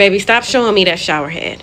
Baby, stop showing me that shower head.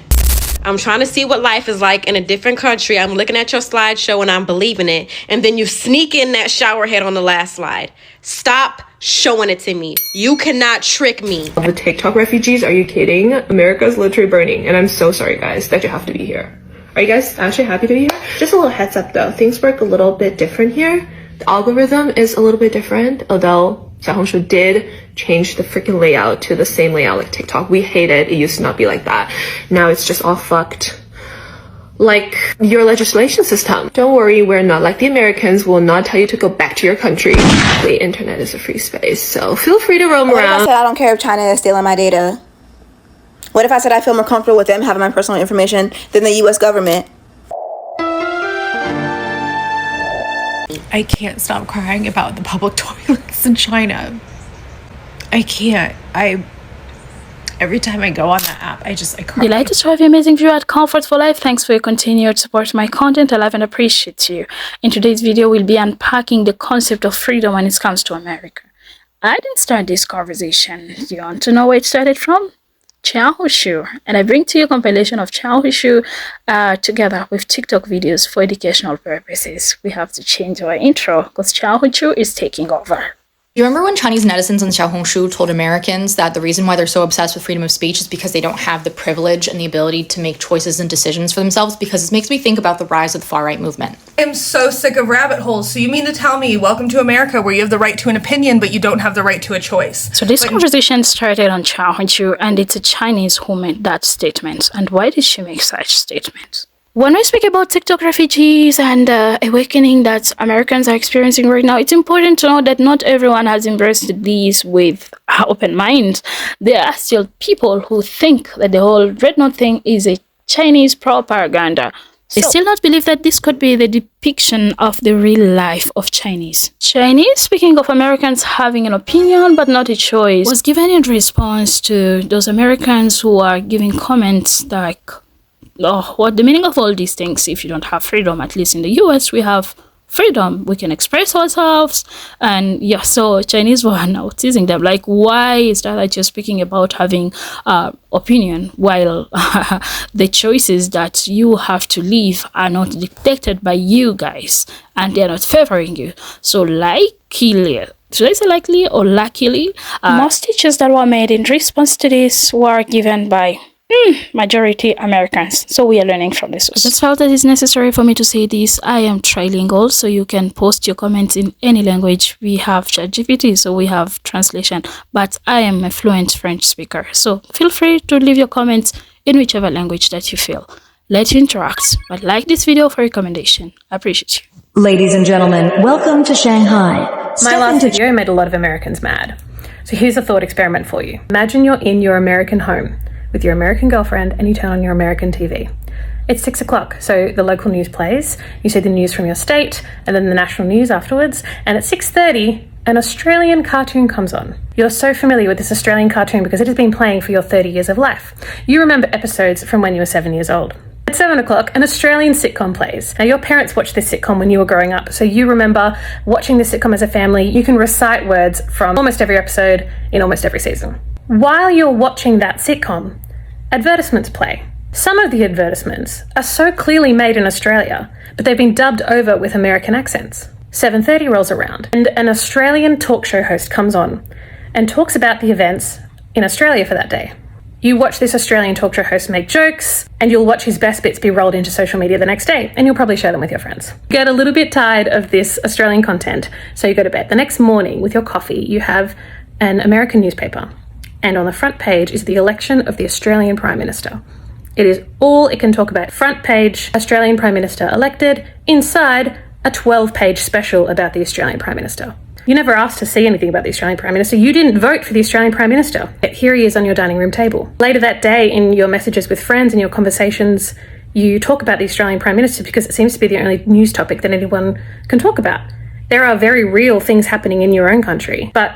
I'm trying to see what life is like in a different country. I'm looking at your slideshow and I'm believing it. And then you sneak in that shower head on the last slide. Stop showing it to me. You cannot trick me. The TikTok refugees, are you kidding? America's literally burning. And I'm so sorry, guys, that you have to be here. Are you guys actually happy to be here? Just a little heads up though. Things work a little bit different here. The algorithm is a little bit different, although Xiaohongshu did change the freaking layout to the same layout like TikTok. We hate it. It used to not be like that. Now it's just all fucked. Like your legislation system. Don't worry, we're not like the Americans. We'll not tell you to go back to your country. The internet is a free space, so feel free to roam What around. if I said I don't care if China is stealing my data? What if I said I feel more comfortable with them having my personal information than the US government? I can't stop crying about the public toilets in China. I can't. Every time I go on that app, I cry. Delighted to have you amazing viewer at Comfort for Life. Thanks for your continued support to my content. I love and appreciate you. In today's video, we'll be unpacking the concept of freedom when it comes to America. I didn't start this conversation. Do you want to know where it started from? Xiaohongshu, and I bring to you a compilation of Xiaohongshu together with TikTok videos for educational purposes. We have to change our intro because Xiaohongshu is taking over. You remember when Chinese netizens on Xiaohongshu told Americans that the reason why they're so obsessed with freedom of speech is because they don't have the privilege and the ability to make choices and decisions for themselves? Because this makes me think about the rise of the far-right movement. I'm so sick of rabbit holes. So you mean to tell me, welcome to America, where you have the right to an opinion, but you don't have the right to a choice? So this conversation started on Xiaohongshu, and it's a Chinese who made that statement. And why did she make such statements? When we speak about TikTok refugees and awakening that Americans are experiencing right now, it's important to know that not everyone has embraced these with open minds. There are still people who think that the whole REDNOTE thing is a Chinese propaganda. They still not believe that this could be the depiction of the real life of Chinese. Chinese, speaking of Americans having an opinion but not a choice, was given in response to those Americans who are giving comments like, oh, what the meaning of all these things? If you don't have freedom, at least in the US, we have freedom. We can express ourselves. And yeah, so Chinese were now teasing them. Like, why is that you're speaking about having opinion while the choices that you have to live are not dictated by you guys and they're not favoring you? So likely, should I say likely or luckily, most teachers that were made in response to this were given by majority Americans. So we are learning from this. I just felt that it's necessary for me to say this. I am trilingual, so you can post your comments in any language. We have ChatGPT, so we have translation, but I am a fluent French speaker. So feel free to leave your comments in whichever language that you feel. Let's interact, but like this video for recommendation. I appreciate you. Ladies and gentlemen, welcome to Shanghai. My last video made a lot of Americans mad. So here's a thought experiment for you. Imagine you're in your American home with your American girlfriend and you turn on your American TV. It's 6 o'clock, so the local news plays, you see the news from your state and then the national news afterwards, and at 6:30 an Australian cartoon comes on. You're so familiar with this Australian cartoon because it has been playing for your 30 years of life. You remember episodes from when you were 7 years old. At 7 o'clock, an Australian sitcom plays. Now, your parents watched this sitcom when you were growing up, so you remember watching this sitcom as a family. You can recite words from almost every episode in almost every season. While you're watching that sitcom, advertisements play. Some of the advertisements are so clearly made in Australia, but they've been dubbed over with American accents. 7:30 rolls around, and an Australian talk show host comes on and talks about the events in Australia for that day. You watch this Australian talk show host make jokes, and you'll watch his best bits be rolled into social media the next day, and you'll probably share them with your friends. You get a little bit tired of this Australian content, so you go to bed. The next morning, with your coffee, you have an American newspaper, and on the front page is the election of the Australian Prime Minister. It is all it can talk about. Front page, Australian Prime Minister elected. Inside, a 12-page special about the Australian Prime Minister. You never asked to see anything about the Australian Prime Minister. You didn't vote for the Australian Prime Minister. Yet here he is on your dining room table. Later that day, in your messages with friends and your conversations, you talk about the Australian Prime Minister because it seems to be the only news topic that anyone can talk about. There are very real things happening in your own country, but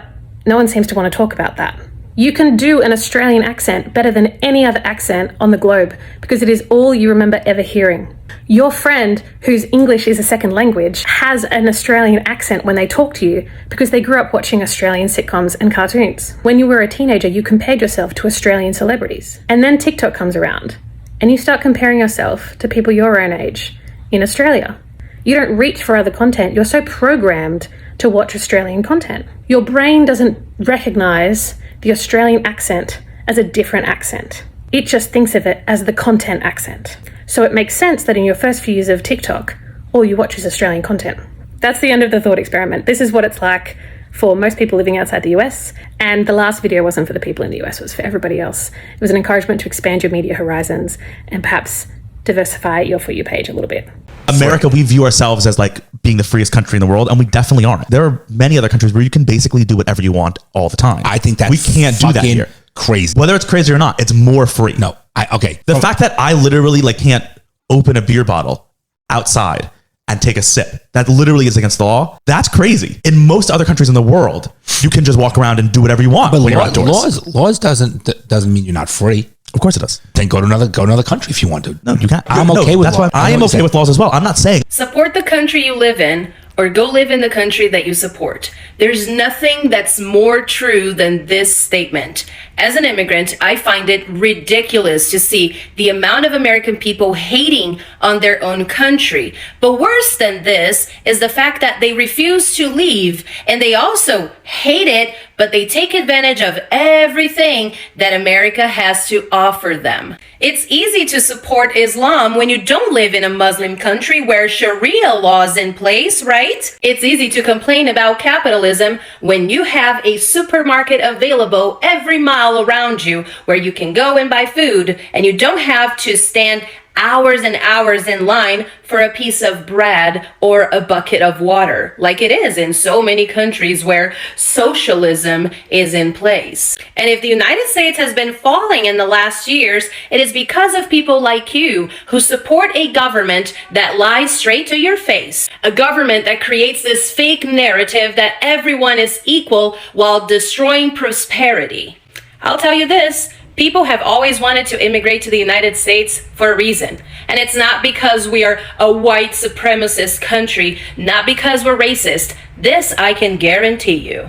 no one seems to want to talk about that. You can do an Australian accent better than any other accent on the globe because it is all you remember ever hearing. Your friend, whose English is a second language, has an Australian accent when they talk to you because they grew up watching Australian sitcoms and cartoons. When you were a teenager, you compared yourself to Australian celebrities. And then TikTok comes around, and you start comparing yourself to people your own age in Australia. You don't reach for other content. You're so programmed to watch Australian content. Your brain doesn't recognize the Australian accent as a different accent. It just thinks of it as the content accent. So it makes sense that in your first few years of TikTok, all you watch is Australian content. That's the end of the thought experiment. This is what it's like for most people living outside the US. And the last video wasn't for the people in the US, it was for everybody else. It was an encouragement to expand your media horizons and perhaps diversify your For You page a little bit. America, we view ourselves as like being the freest country in the world, and we definitely aren't. There are many other countries where you can basically do whatever you want all the time. I think that's we can't do that here. Crazy. Whether it's crazy or not, it's more free. No, okay. The fact that I literally like can't open a beer bottle outside and take a sip, that literally is against the law. That's crazy. In most other countries in the world, you can just walk around and do whatever you want. But when you're outdoors. laws doesn't mean you're not free. Of course it does. Then go to another country if you want to. No, you can't. I'm okay with that's law. why I am okay with laws as well. I'm not saying support the country you live in or go live in the country that you support. There's nothing that's more true than this statement. As an immigrant, I find it ridiculous to see the amount of American people hating on their own country. But worse than this is the fact that they refuse to leave, and they also hate it, but they take advantage of everything that America has to offer them. It's easy to support Islam when you don't live in a Muslim country where Sharia law is in place, right? It's easy to complain about capitalism when you have a supermarket available every mile around you where you can go and buy food and you don't have to stand hours and hours in line for a piece of bread or a bucket of water, like it is in so many countries where socialism is in place. And if the United States has been falling in the last years, it is because of people like you who support a government that lies straight to your face, a government that creates this fake narrative that everyone is equal while destroying prosperity. I'll tell you this, people have always wanted to immigrate to the United States for a reason. And it's not because we are a white supremacist country, not because we're racist. This I can guarantee you.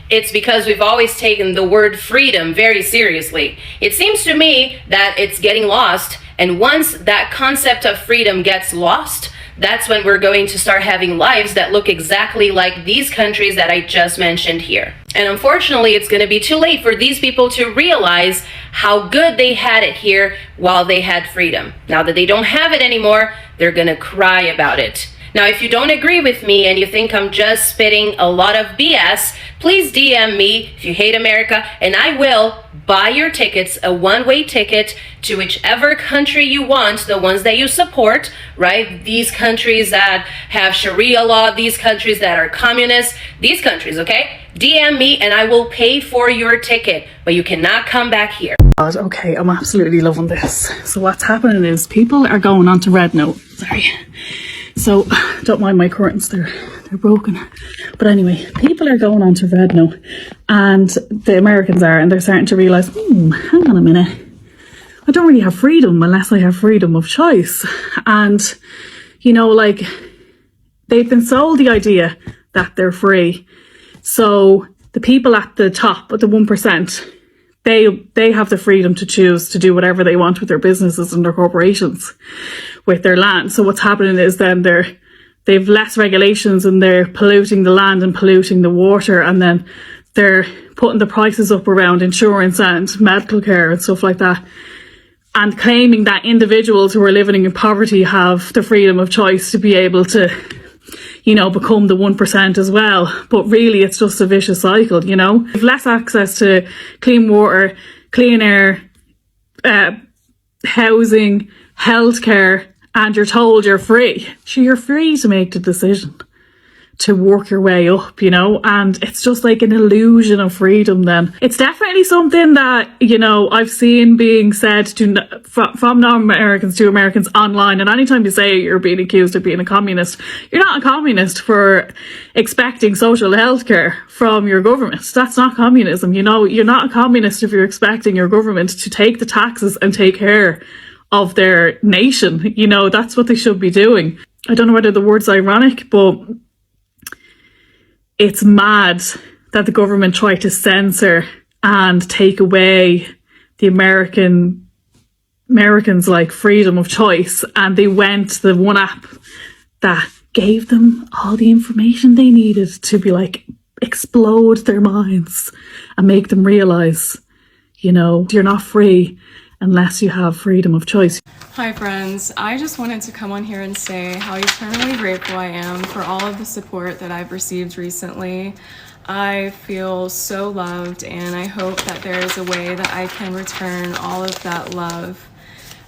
It's because we've always taken the word freedom very seriously. It seems to me that it's getting lost, and once that concept of freedom gets lost, that's when we're going to start having lives that look exactly like these countries that I just mentioned here. And unfortunately, it's going to be too late for these people to realize how good they had it here while they had freedom. Now that they don't have it anymore, they're going to cry about it. Now, if you don't agree with me and you think I'm just spitting a lot of BS, please DM me if you hate America, and I will buy your tickets, a one-way ticket to whichever country you want, the ones that you support, right? These countries that have Sharia law, these countries that are communist, these countries, okay? DM me and I will pay for your ticket, but you cannot come back here. Okay, I'm absolutely loving this. So what's happening is people are going on to REDNOTE. Sorry. So, don't mind my curtains, they're broken. But anyway, people are going on to REDNOTE, and the Americans are, and they're starting to realise, hang on a minute, I don't really have freedom unless I have freedom of choice. And, you know, like, they've been sold the idea that they're free. So the people at the top, at the 1%, they have the freedom to choose to do whatever they want with their businesses and their corporations, with their land. So what's happening is then they've less regulations and they're polluting the land and polluting the water, and then they're putting the prices up around insurance and medical care and stuff like that, and claiming that individuals who are living in poverty have the freedom of choice to be able to, you know, become the 1% as well. But really, it's just a vicious cycle, you know. You've less access to clean water, clean air, housing, healthcare, and you're told you're free. So you're free to make the decision. to work your way up, you know, and it's just like an illusion of freedom then. It's definitely something that, you know, I've seen being said to from non-Americans to Americans online, and anytime you say you're being accused of being a communist, you're not a communist for expecting social health care from your government. That's not communism, you know. You're not a communist if you're expecting your government to take the taxes and take care of their nation. You know, that's what they should be doing. I don't know whether the word's ironic, but it's mad that the government tried to censor and take away the Americans' like freedom of choice, and they went to the one app that gave them all the information they needed to be like explode their minds and make them realize, you know, you're not free unless you have freedom of choice. Hi friends, I just wanted to come on here and say how eternally grateful I am for all of the support that I've received recently. I feel so loved, and I hope that there is a way that I can return all of that love.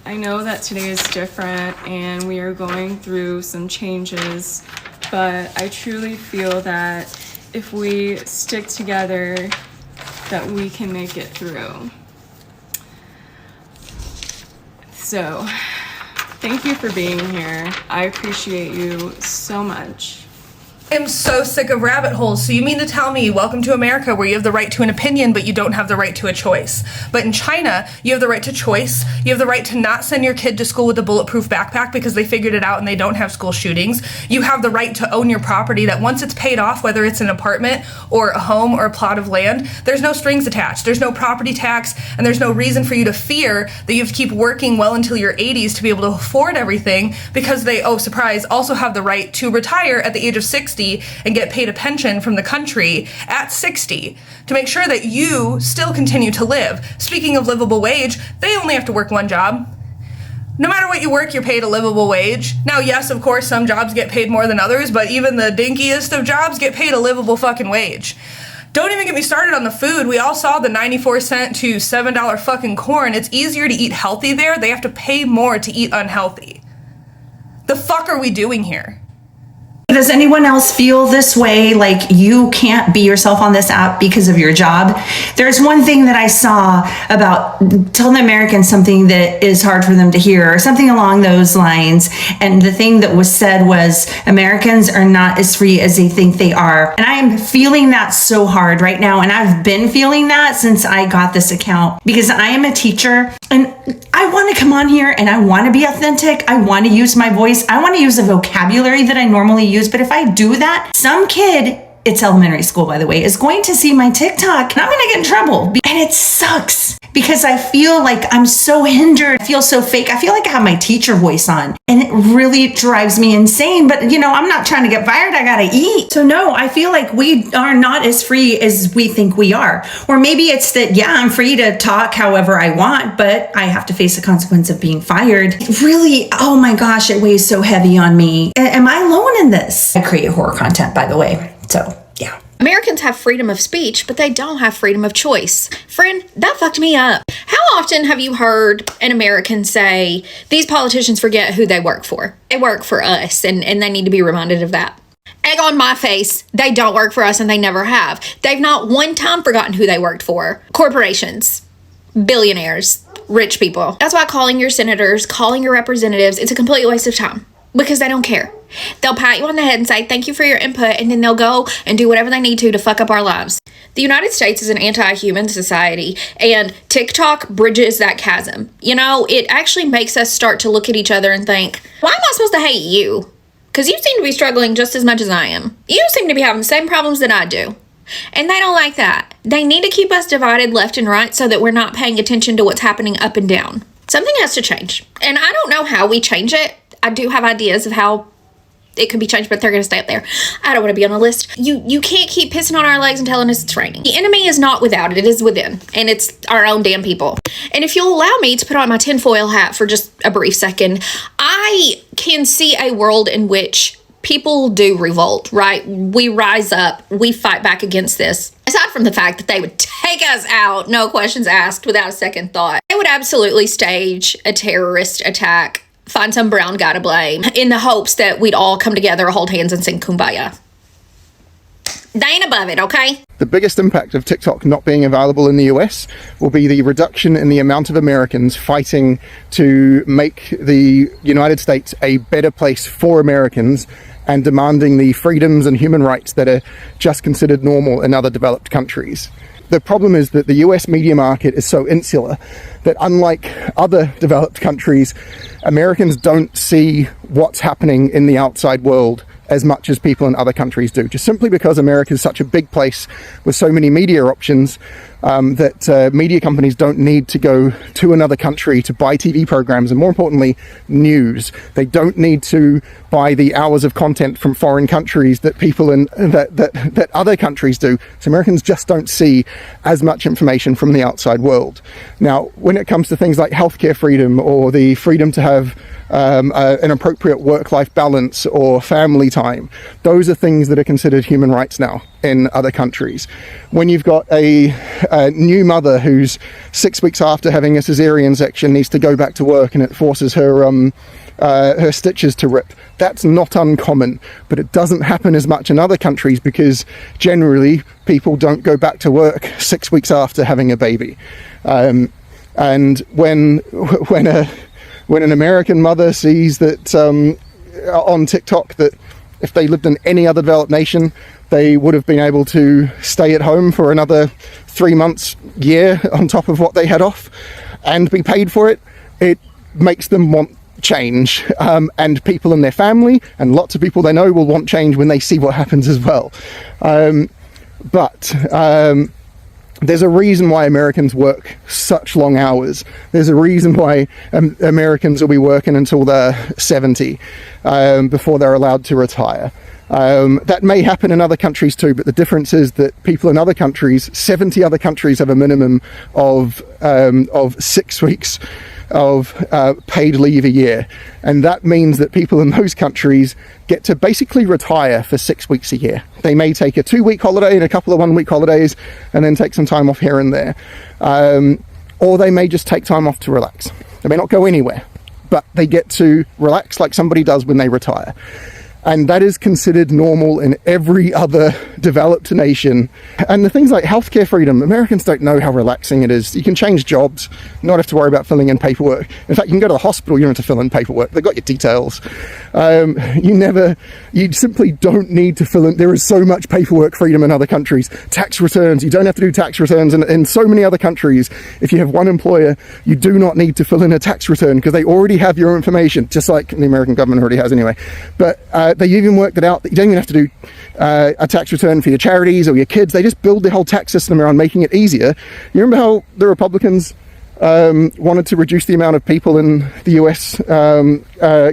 I know that today is different and we are going through some changes, but I truly feel that if we stick together, that we can make it through. So, thank you for being here. I appreciate you so much. I'm so sick of rabbit holes. So you mean to tell me, welcome to America, where you have the right to an opinion, but you don't have the right to a choice. But in China, you have the right to choice. You have the right to not send your kid to school with a bulletproof backpack because they figured it out and they don't have school shootings. You have the right to own your property, that once it's paid off, whether it's an apartment or a home or a plot of land, there's no strings attached. There's no property tax, and there's no reason for you to fear that you have to keep working well until your 80s to be able to afford everything, because they, oh surprise, also have the right to retire at the age of 60 and get paid a pension from the country at 60 to make sure that you still continue to live. Speaking of livable wage, they only have to work one job. No matter what you work, you're paid a livable wage. Now, yes, of course, some jobs get paid more than others, but even the dinkiest of jobs get paid a livable fucking wage. Don't even get me started on the food. We all saw the 94-cent to $7 fucking corn. It's easier to eat healthy there. They have to pay more to eat unhealthy. The fuck are we doing here? Does anyone else feel this way, like you can't be yourself on this app because of your job? There's one thing that I saw about telling Americans something that is hard for them to hear, or something along those lines. And the thing that was said was, Americans are not as free as they think they are. And I am feeling that so hard right now. And I've been feeling that since I got this account, because I am a teacher and I want to come on here and I want to be authentic. I want to use my voice. I want to use a vocabulary that I normally use. But if I do that, some kid, it's elementary school, by the way, is going to see my TikTok and I'm going to get in trouble. And it sucks because I feel like I'm so hindered. I feel so fake. I feel like I have my teacher voice on and it really drives me insane. But you know, I'm not trying to get fired. I got to eat. So no, I feel like we are not as free as we think we are. Or maybe it's that, yeah, I'm free to talk however I want, but I have to face the consequence of being fired. It really, oh my gosh, it weighs so heavy on me. Am I alone in this? I create horror content, by the way. So, yeah. Americans have freedom of speech, but they don't have freedom of choice. Friend, that fucked me up. How often have you heard an American say, these politicians forget who they work for? They work for us, and they need to be reminded of that. Egg on my face, they don't work for us, and they never have. They've not one time forgotten who they worked for. Corporations, billionaires, rich people. That's why calling your senators, calling your representatives, it's a complete waste of time. Because they don't care. They'll pat you on the head and say, thank you for your input, and then they'll go and do whatever they need to fuck up our lives. The United States is an anti-human society, and TikTok bridges that chasm. You know, it actually makes us start to look at each other and think, why am I supposed to hate you? Because you seem to be struggling just as much as I am. You seem to be having the same problems that I do. And they don't like that. They need to keep us divided left and right so that we're not paying attention to what's happening up and down. Something has to change. And I don't know how we change it. I do have ideas of how it could be changed, but they're going to stay up there. I don't want to be on a list. You can't keep pissing on our legs and telling us it's raining. The enemy is not without, it is within. And it's our own damn people. And if you'll allow me to put on my tinfoil hat for just a brief second, I can see a world in which people do revolt, right? We rise up. We fight back against this. Aside from the fact that they would take us out, no questions asked, without a second thought. They would absolutely stage a terrorist attack, find some brown guy to blame, in the hopes that we'd all come together, hold hands, and sing Kumbaya. They ain't above it, okay? The biggest impact of TikTok not being available in the US will be the reduction in the amount of Americans fighting to make the United States a better place for Americans and demanding the freedoms and human rights that are just considered normal in other developed countries. The problem is that the US media market is so insular that unlike other developed countries, Americans don't see what's happening in the outside world as much as people in other countries do, just simply because America is such a big place with so many media options that media companies don't need to go to another country to buy TV programs and, more importantly, news. They don't need to buy the hours of content from foreign countries that people in that other countries do. So Americans just don't see as much information from the outside world. Now, when it comes to things like healthcare freedom or the freedom to have an appropriate work-life balance or family time, those are things that are considered human rights now in other countries. When you've got a new mother who's 6 weeks after having a cesarean section needs to go back to work and it forces her stitches to rip, that's not uncommon, but it doesn't happen as much in other countries because generally people don't go back to work 6 weeks after having a baby. And when an American mother sees that on TikTok that if they lived in any other developed nation, they would have been able to stay at home for another 3 months, year on top of what they had off and be paid for it, it makes them want change. And people in their family and lots of people they know will want change when they see what happens as well. But there's a reason why Americans work such long hours. There's a reason why Americans will be working until they're 70 before they're allowed to retire. That may happen in other countries too, but the difference is that people in other countries, 70 other countries, have a minimum of 6 weeks of paid leave a year, and that means that people in those countries get to basically retire for 6 weeks a year. They may take a 2-week holiday and a couple of 1-week holidays and then take some time off here and there, or they may just take time off to relax. They may not go anywhere, but they get to relax like somebody does when they retire. And that is considered normal in every other developed nation. And the things like healthcare freedom, Americans don't know how relaxing it is. You can change jobs, not have to worry about filling in paperwork. In fact, you can go to the hospital, you don't have to fill in paperwork. They've got your details. You simply don't need to fill in. There is so much paperwork freedom in other countries. Tax returns, you don't have to do tax returns. And in so many other countries, if you have one employer, you do not need to fill in a tax return because they already have your information, just like the American government already has anyway. But they even worked it out that you don't even have to do a tax return for your charities or your kids. They just build the whole tax system around making it easier. You remember how the Republicans wanted to reduce the amount of people in the US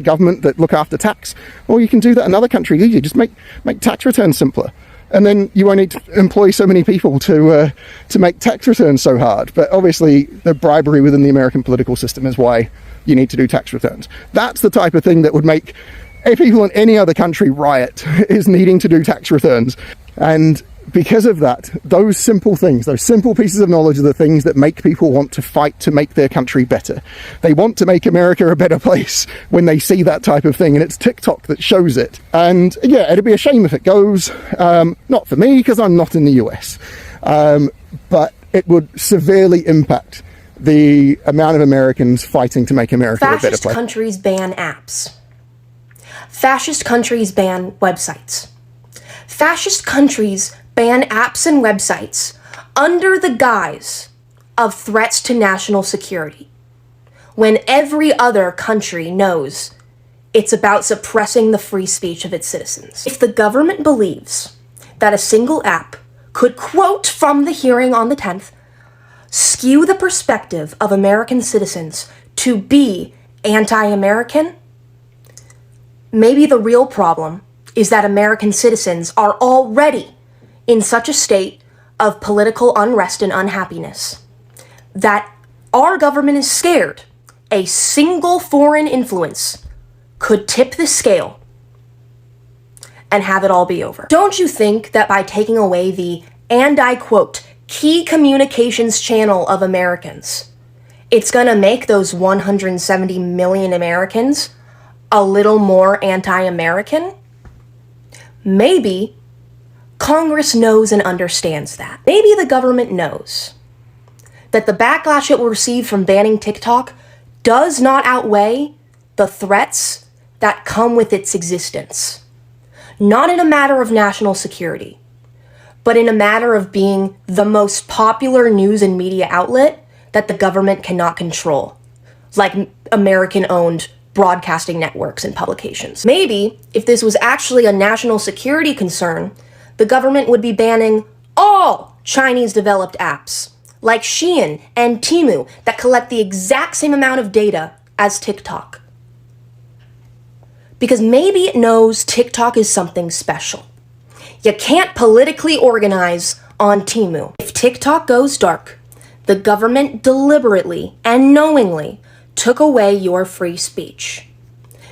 government that look after tax? Well, you can do that in other countries easier. Just make tax returns simpler. And then you won't need to employ so many people to make tax returns so hard. But obviously, the bribery within the American political system is why you need to do tax returns. That's the type of thing that would make people in any other country riot, is needing to do tax returns. And because of that, those simple things, those simple pieces of knowledge are the things that make people want to fight to make their country better. They want to make America a better place when they see that type of thing, and it's TikTok that shows it. And yeah, it'd be a shame if it goes. Not for me, because I'm not in the US. But it would severely impact the amount of Americans fighting to make America a better place. Fascist countries ban apps. Fascist countries ban websites. Fascist countries ban apps and websites under the guise of threats to national security, when every other country knows it's about suppressing the free speech of its citizens. If the government believes that a single app could, quote from the hearing on the 10th, skew the perspective of American citizens to be anti-American, maybe the real problem is that American citizens are already in such a state of political unrest and unhappiness that our government is scared a single foreign influence could tip the scale and have it all be over. Don't you think that by taking away the, and I quote, key communications channel of Americans, it's gonna make those 170 million Americans a little more anti-American? Maybe, Congress knows and understands that. Maybe the government knows that the backlash it will receive from banning TikTok does not outweigh the threats that come with its existence. Not in a matter of national security, but in a matter of being the most popular news and media outlet that the government cannot control, like American-owned broadcasting networks and publications. Maybe, if this was actually a national security concern, the government would be banning all Chinese-developed apps, like Shein and Temu, that collect the exact same amount of data as TikTok. Because maybe it knows TikTok is something special. You can't politically organize on Temu. If TikTok goes dark, the government deliberately and knowingly took away your free speech.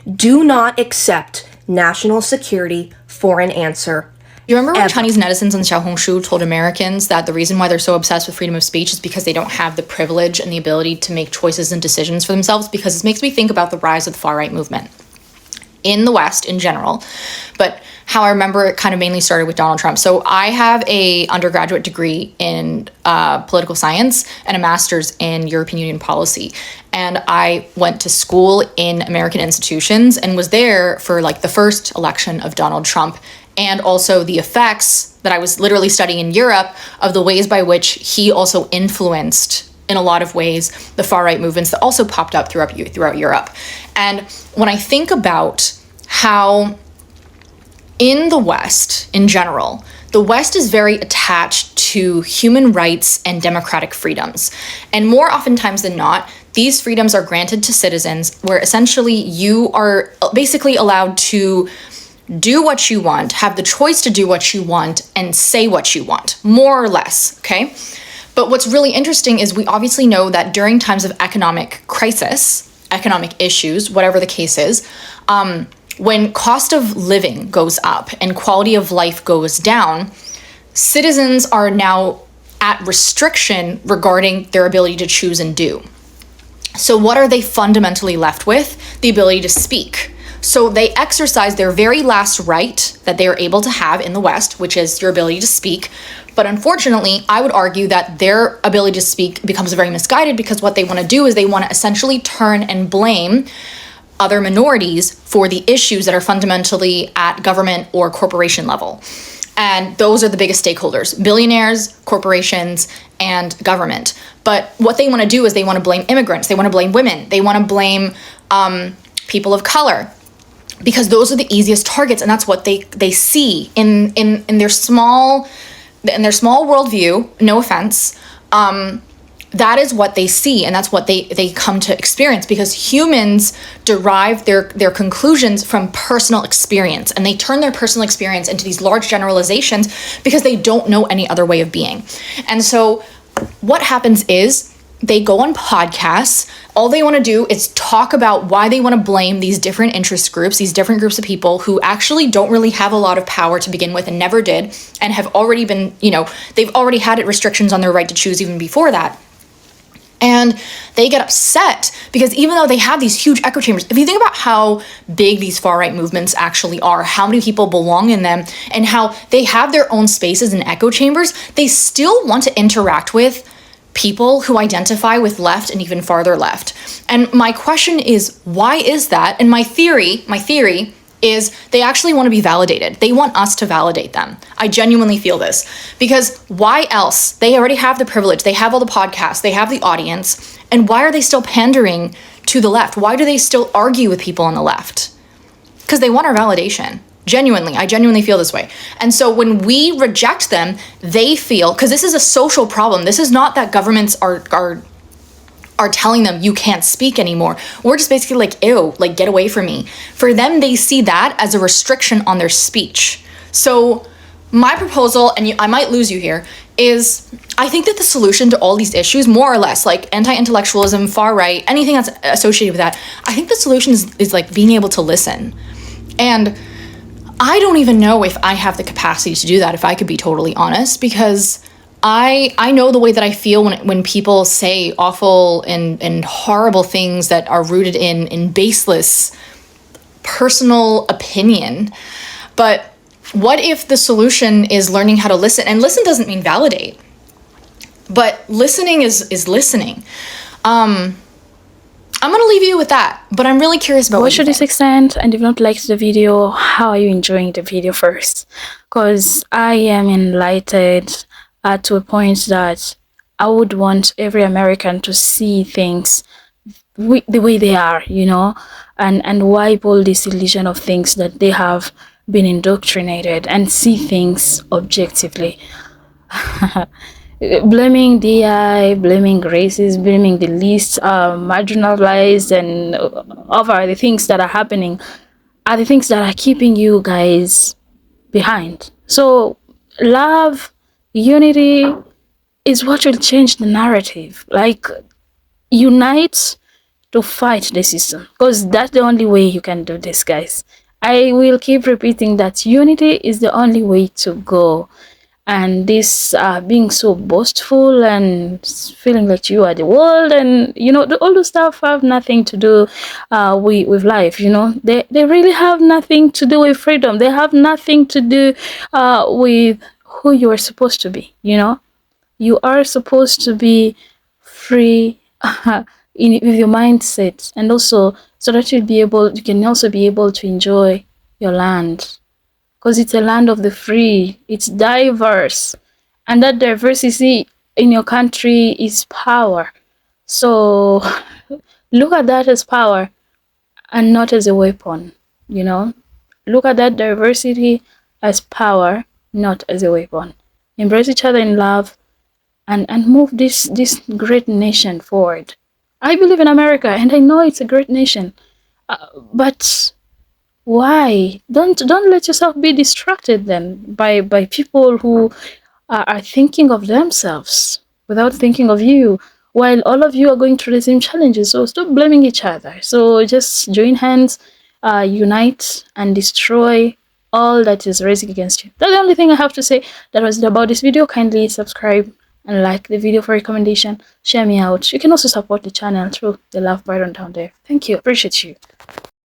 Do not accept national security for an answer. You remember when Chinese netizens on Xiaohongshu told Americans that the reason why they're so obsessed with freedom of speech is because they don't have the privilege and the ability to make choices and decisions for themselves? Because this makes me think about the rise of the far-right movement in the West in general, but how I remember it kind of mainly started with Donald Trump. So I have a undergraduate degree in political science and a master's in European Union policy. And I went to school in American institutions and was there for like the first election of Donald Trump, and also the effects that I was literally studying in Europe of the ways by which he also influenced, in a lot of ways, the far-right movements that also popped up throughout Europe. And when I think about how in the West, in general, the West is very attached to human rights and democratic freedoms. And more oftentimes than not, these freedoms are granted to citizens where essentially you are basically allowed to do what you want, have the choice to do what you want, and say what you want, more or less, okay? But what's really interesting is we obviously know that during times of economic crisis, economic issues, whatever the case is, when cost of living goes up and quality of life goes down, citizens are now at restriction regarding their ability to choose and do. So what are they fundamentally left with? The ability to speak. So they exercise their very last right that they are able to have in the West, which is your ability to speak. But unfortunately, I would argue that their ability to speak becomes very misguided, because what they want to do is they want to essentially turn and blame other minorities for the issues that are fundamentally at government or corporation level. And those are the biggest stakeholders: billionaires, corporations, and government. But what they want to do is they want to blame immigrants, they want to blame women, they want to blame people of color, because those are the easiest targets, and that's what they see in their small worldview. No offense. That is what they see, and that's what they come to experience, because humans derive their conclusions from personal experience, and they turn their personal experience into these large generalizations because they don't know any other way of being. And so what happens is they go on podcasts. All they want to do is talk about why they want to blame these different interest groups, these different groups of people who actually don't really have a lot of power to begin with and never did, and have already been, they've already had restrictions on their right to choose even before that. And they get upset because even though they have these huge echo chambers, if you think about how big these far-right movements actually are, how many people belong in them, and how they have their own spaces and echo chambers, they still want to interact with people who identify with left and even farther left. And my question is, why is that? And my theory is they actually want to be validated. They want us to validate them. I genuinely feel this, because why else? They already have the privilege. They have all the podcasts. They have the audience. And why are they still pandering to the left? Why do they still argue with people on the left? Because they want our validation. Genuinely, I genuinely feel this way. And so when we reject them, they feel, because this is a social problem. This is not that governments are telling them you can't speak anymore. We're just basically like, ew, like get away from me. For them, they see that as a restriction on their speech. So my proposal, and I might lose you here, is I think that the solution to all these issues, more or less, like anti-intellectualism, far right, anything that's associated with that, I think the solution is like being able to listen. And I don't even know if I have the capacity to do that, if I could be totally honest, because I know the way that I feel when people say awful and horrible things that are rooted in baseless personal opinion. But What if the solution is learning how to listen? And listen doesn't mean validate, but listening is listening. I'm gonna leave you with that, but I'm really curious about Watch to this extent, and if not liked the video, how are you enjoying the video first? Because I am enlightened to a point that I would want every American to see things the way they are, you know, and wipe all this illusion of things that they have been indoctrinated and see things objectively. Blaming DI, blaming races, blaming the least marginalized, and other the things that are happening are the things that are keeping you guys behind. So love, unity is what will change the narrative. Like, unite to fight the system, because that's the only way you can do this, guys. I will keep repeating that unity is the only way to go. And this being so boastful and feeling like you are the world, and you know, all the stuff have nothing to do with life. You know, they really have nothing to do with freedom. They have nothing to do with who you are supposed to be. You know, you are supposed to be free with your mindset, and also so that you can also be able to enjoy your land, because it's a land of the free. It's diverse, and that diversity in your country is power. So look at that as power and not as a weapon. You know, look at that diversity as power, not as a weapon. Embrace each other in love, and move this great nation forward. I believe in America, and I know it's a great nation, but why don't let yourself be distracted then by people who are thinking of themselves without thinking of you, while all of you are going through the same challenges. So stop blaming each other. So just join hands, unite, and destroy all that is rising against you. That's the only thing I have to say. That was it about this video. Kindly subscribe and like the video for recommendation. Share me out. You can also support the channel through the love button down there. Thank you. Appreciate you.